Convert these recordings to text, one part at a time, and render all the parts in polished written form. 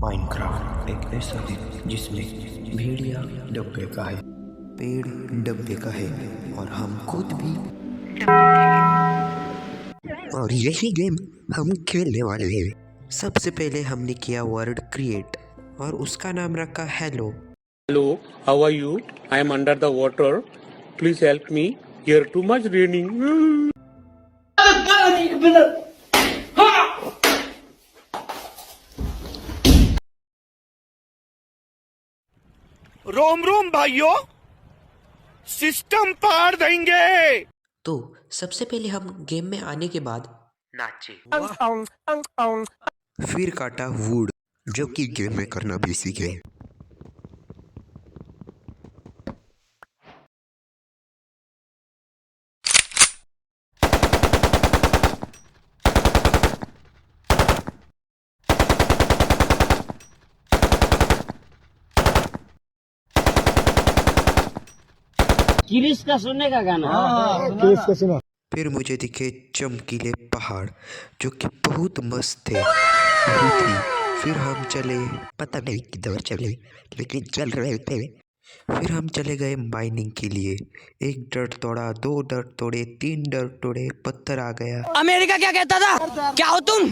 Minecraft एक ऐसा है जिसमें भेड़िया डब्बे का है, पेड़ डब्बे का है और हम खुद भी और यही गेम हम खेलने वाले हैं। सबसे पहले हमने किया वर्ड क्रिएट और उसका नाम रखा hello. Hello, how are you? I am under the water. Please help me. Here too much raining. रोम रोम भाइयों, सिस्टम पार देंगे। तो सबसे पहले हम गेम में आने के बाद नाचे, फिर काटा वुड जो कि गेम में करना भी सीखे। किरिश का सुनने का गाना। किरिश का सुना। फिर मुझे दिखे चमकीले पहाड़ जो कि बहुत मस्त थे, वही थी। फिर हम चले, पता नहीं किधर चले लेकिन चल रहे थे। फिर हम चले गए माइनिंग के लिए। एक डर्ट तोड़ा, 2 डर्ट तोड़े, 3 डर्ट तोड़े, पत्थर आ गया। अमेरिका क्या कहता था? क्या हो तुम?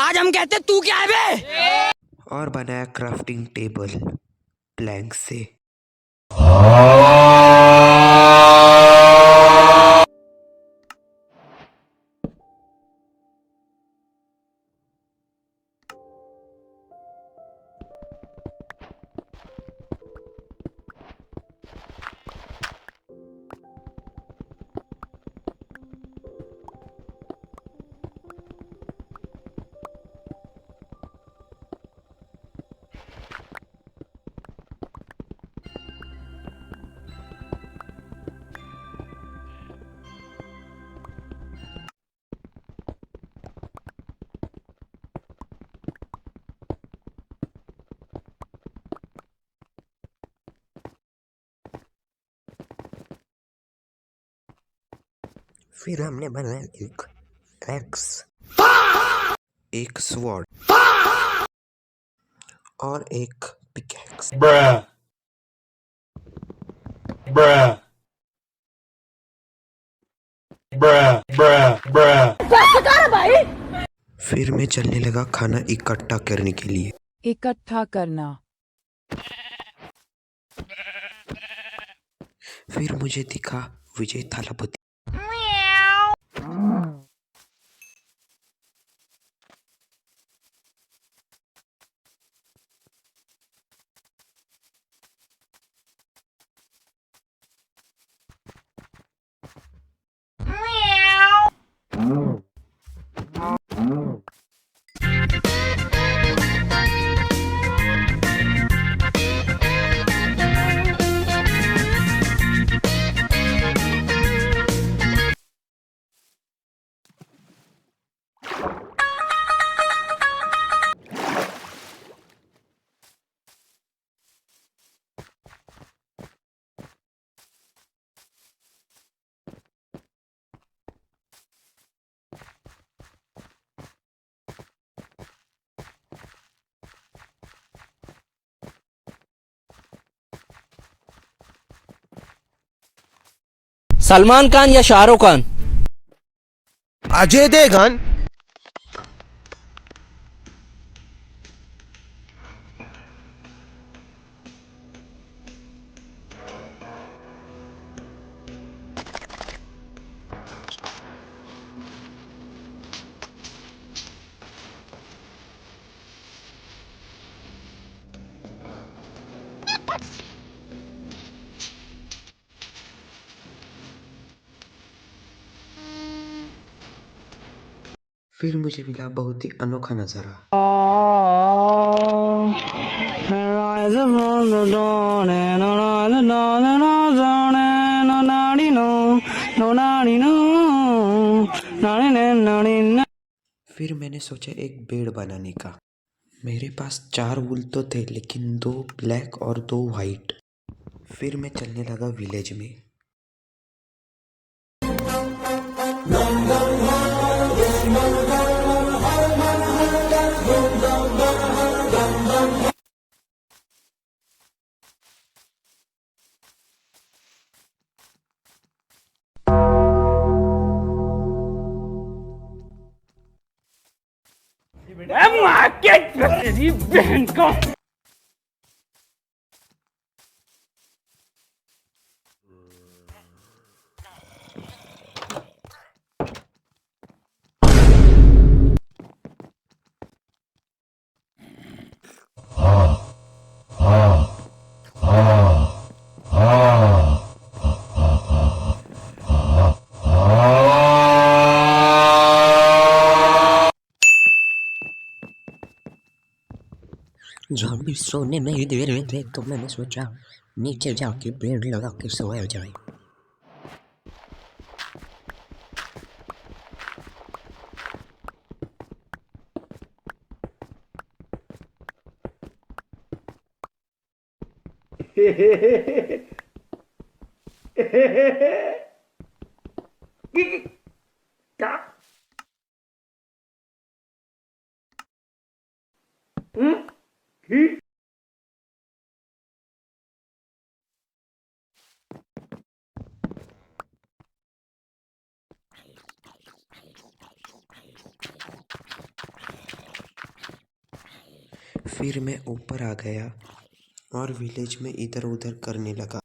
आज हम कहते तू क्या है बे? और बनाया क्राफ्टिंग टेबल प्लैंक से। फिर हमने बनाया एक एक्स, एक स्वॉर्ड और एक पिकैक्स। फिर मैं चलने लगा खाना इकट्ठा करने के लिए। इकट्ठा करना। फिर मुझे दिखा विजय थालापति। सलमान खान या शाहरुख खान? अजय देवगन। फिर मुझे मिला बहुत ही अनोखा नजारा। फिर मैंने सोचा एक बेड बनाने का। मेरे पास 4 वूल तो थे लेकिन 2 ब्लैक और 2 वाइट। फिर मैं चलने लगा विलेज में। तेरी बहन का। जब भी सोने नहीं दे रहे थे तो मैंने सोचा नीचे जाके पेड़ लगा के सोया जाए। फिर मैं ऊपर आ गया और विलेज में इधर उधर करने लगा।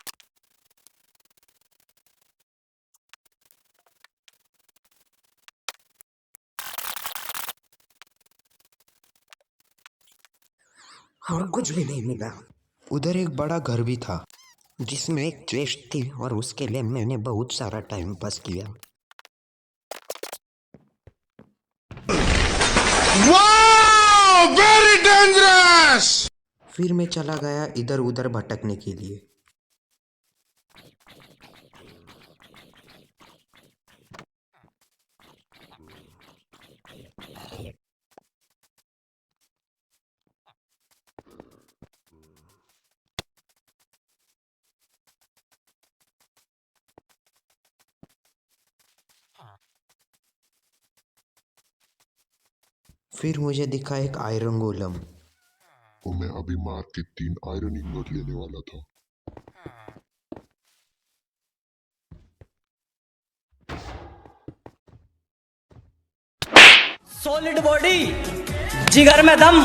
और कुछ भी नहीं मिला। उधर एक बड़ा घर भी था जिसमें एक चेस्ट थी और उसके लिए मैंने बहुत सारा टाइम पास किया। Very dangerous. फिर मैं चला गया इधर उधर भटकने के लिए। फिर मुझे दिखा एक आयरन गोलम। तो मैं अभी मार के 3 आयरन इंगोट लेने वाला था। सॉलिड बॉडी, जिगर में दम,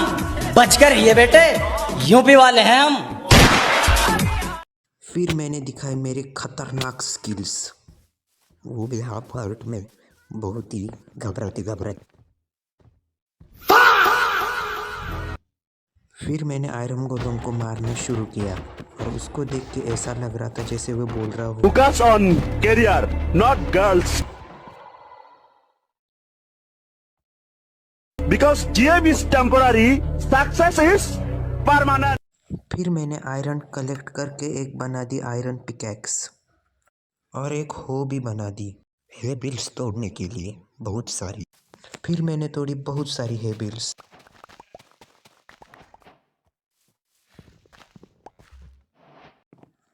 बचकर रहिए बेटे, यूपी वाले हैं हम। फिर मैंने दिखाए मेरे खतरनाक स्किल्स, वो भी हाफ हार्ट में, बहुत ही घबराते घबराते। फिर मैंने आयरन गोलम को मारना शुरू किया और उसको देख के ऐसा लग रहा था जैसे वो बोल रहा हो, Focus on career, not girls. Because GM is temporary, success is permanent. फिर मैंने आयरन कलेक्ट करके एक बना दी आयरन पिकैक्स और एक हो भी बना दी हे बिल्स तोड़ने के लिए बहुत सारी। फिर मैंने तोड़ी बहुत सारी हे बिल्स।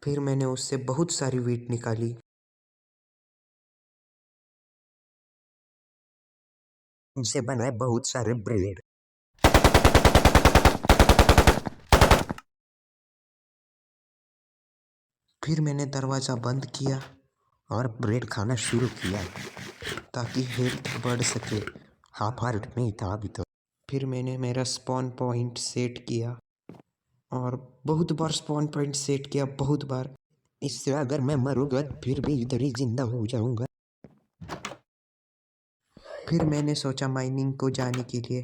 फिर मैंने उससे बहुत सारी वीट निकाली। उनसे बनाए बहुत सारे ब्रेड। फिर मैंने दरवाज़ा बंद किया और ब्रेड खाना शुरू किया ताकि हेल्थ बढ़ सके। हाफ हार्ट में ही था अभी तो। फिर मैंने मेरा स्पॉन पॉइंट सेट किया और बहुत बार स्पॉन पॉइंट सेट किया, बहुत बार। इससे अगर मैं मरूंगा फिर भी इधर ही जिंदा हो जाऊंगा। फिर मैंने सोचा माइनिंग को जाने के लिए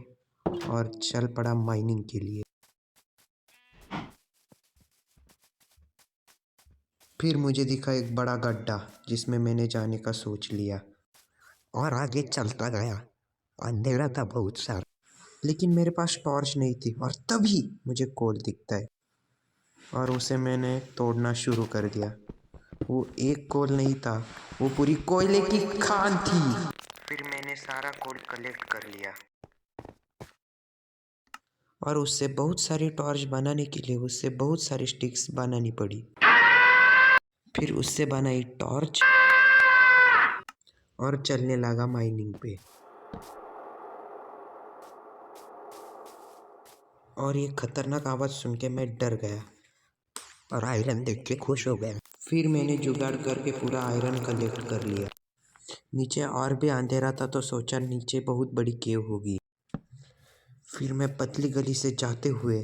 और चल पड़ा माइनिंग के लिए। फिर मुझे दिखा एक बड़ा गड्ढा जिसमें मैंने जाने का सोच लिया और आगे चलता गया। अंधेरा था बहुत सारा, लेकिन मेरे पास टॉर्च नहीं थी और तभी मुझे कोल दिखता है और उसे मैंने तोड़ना शुरू कर दिया। वो एक कोल नहीं था, वो पूरी कोयले की खान थी। फिर मैंने सारा कोल कलेक्ट कर लिया और उससे बहुत सारी टॉर्च बनाने के लिए उससे बहुत सारी स्टिक्स बनानी पड़ी। फिर उससे बनाई टॉर्च और चलने लगा माइनिंग पे। और ये खतरनाक आवाज़ सुन के मैं डर गया और आयरन देख के खुश हो गया। फिर मैंने जुगाड़ करके पूरा आयरन कलेक्ट कर लिया। नीचे और भी अंधेरा था तो सोचा नीचे बहुत बड़ी केव होगी। फिर मैं पतली गली से जाते हुए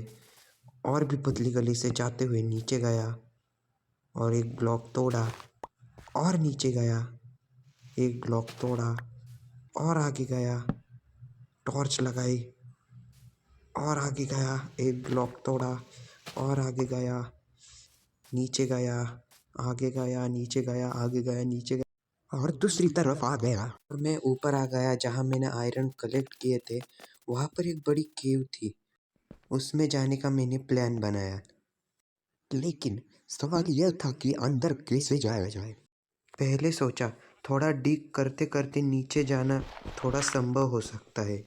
और भी पतली गली से जाते हुए नीचे गया और एक ब्लॉक तोड़ा और नीचे गया, एक ब्लॉक तोड़ा और आगे गया, टॉर्च लगाई और आगे गया, एक ब्लॉक तोड़ा और आगे गया, नीचे गया, आगे गया, नीचे गया, आगे गया, नीचे गया और दूसरी तरफ आ गया। और मैं ऊपर आ गया जहाँ मैंने आयरन कलेक्ट किए थे। वहाँ पर एक बड़ी केव थी, उसमें जाने का मैंने प्लान बनाया। लेकिन सवाल यह था कि अंदर कैसे जाया जाए। पहले सोचा थोड़ा डिग करते करते नीचे जाना थोड़ा संभव हो सकता है।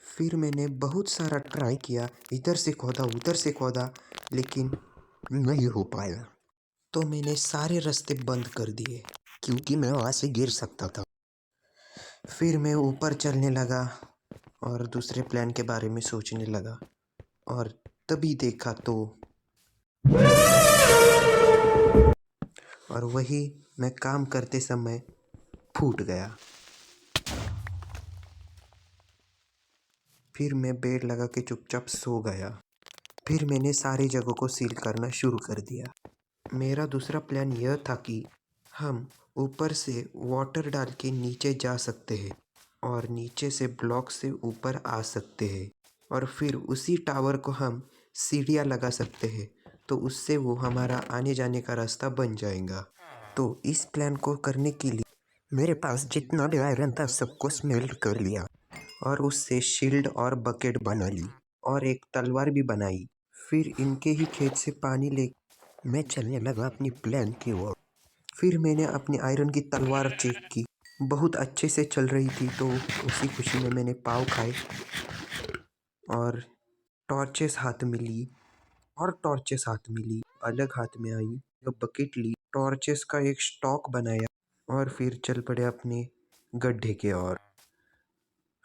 फिर मैंने बहुत सारा ट्राई किया, इधर से खोदा उधर से खोदा, लेकिन नहीं हो पाया तो मैंने सारे रास्ते बंद कर दिए। क्योंकि मैं वहाँ से गिर सकता था। फिर मैं ऊपर चलने लगा और दूसरे प्लान के बारे में सोचने लगा और तभी देखा तो और वही मैं काम करते समय फूट गया। फिर मैं बेड लगा के चुपचाप सो गया। फिर मैंने सारी जगहों को सील करना शुरू कर दिया। मेरा दूसरा प्लान यह था कि हम ऊपर से वाटर डाल के नीचे जा सकते हैं और नीचे से ब्लॉक से ऊपर आ सकते हैं और फिर उसी टावर को हम सीढ़ियाँ लगा सकते हैं, तो उससे वो हमारा आने जाने का रास्ता बन जाएगा। तो इस प्लान को करने के लिए मेरे पास जितना भी आयरन था सबको स्मेल्ट कर लिया और उससे शील्ड और बकेट बना ली और एक तलवार भी बनाई। फिर इनके ही खेत से पानी ले मैं चलने लगा अपनी प्लान की ओर। फिर मैंने अपनी आयरन की तलवार चेक की, बहुत अच्छे से चल रही थी, तो उसी खुशी में मैंने पाव खाए और टॉर्चेस हाथ में ली और टॉर्चेस हाथ में ली, अलग हाथ में आई, तो बकेट ली, टॉर्चेस का एक स्टॉक बनाया और फिर चल पड़े अपने गड्ढे के ओर।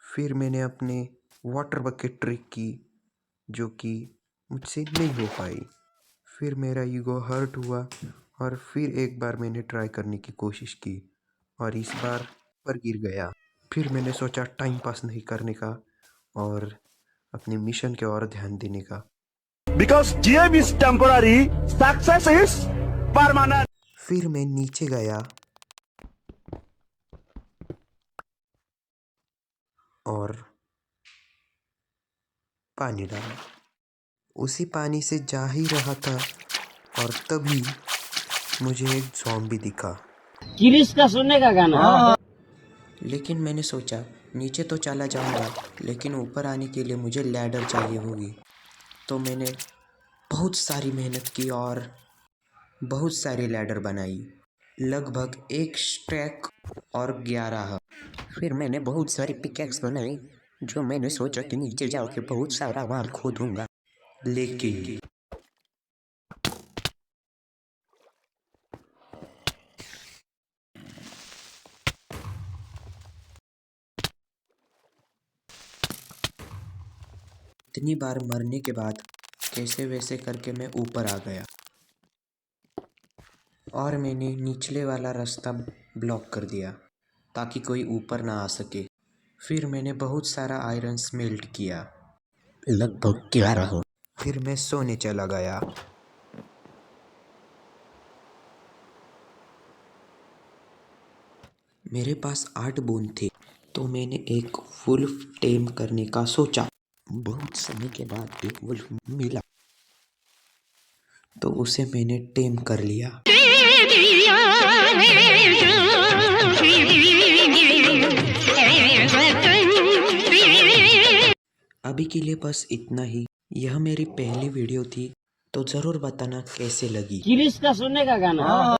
फिर मैंने अपने वाटर बकेट ट्रिक की जो कि मुझसे नहीं हो पाई। फिर मेरा ईगो हर्ट हुआ और फिर एक बार मैंने ट्राई करने की कोशिश की और इस बार पर गिर गया। फिर मैंने सोचा टाइम पास नहीं करने का और अपने मिशन के ओर ध्यान देने का। Because GM is temporary, success is permanent. फिर मैं नीचे गया और पानी डाला। उसी पानी से जा ही रहा था और तभी मुझे एक ज़ॉम्बी दिखा। क्रिस का सुनने का गाना। लेकिन मैंने सोचा नीचे तो चला जाऊंगा, लेकिन ऊपर आने के लिए मुझे लैडर चाहिए होगी। तो मैंने बहुत सारी मेहनत की और बहुत सारी लैडर बनाई, लगभग 1 स्टैक और 11। फिर मैंने बहुत सारी पिकैक्स बनाई जो मैंने सोचा कि नीचे जाओ के बहुत सारा माल खोदूंगा। लेकिन इतनी बार मरने के बाद कैसे वैसे करके मैं ऊपर आ गया और मैंने निचले वाला रास्ता ब्लॉक कर दिया ताकि कोई ऊपर ना आ सके। फिर मैंने बहुत सारा आयरन स्मेल्ट किया, लगभग 11 हो। फिर मैं सोने चला गया। मेरे पास 8 बोन थे, तो मैंने एक वुल्फ टेम करने का सोचा। बहुत समय के बाद एक वुल्फ मिला तो उसे मैंने टेम कर लिया। अभी के लिए बस इतना ही। यह मेरी पहली वीडियो थी, तो ज़रूर बताना कैसे लगी। क्रिस का सुनने का गाना।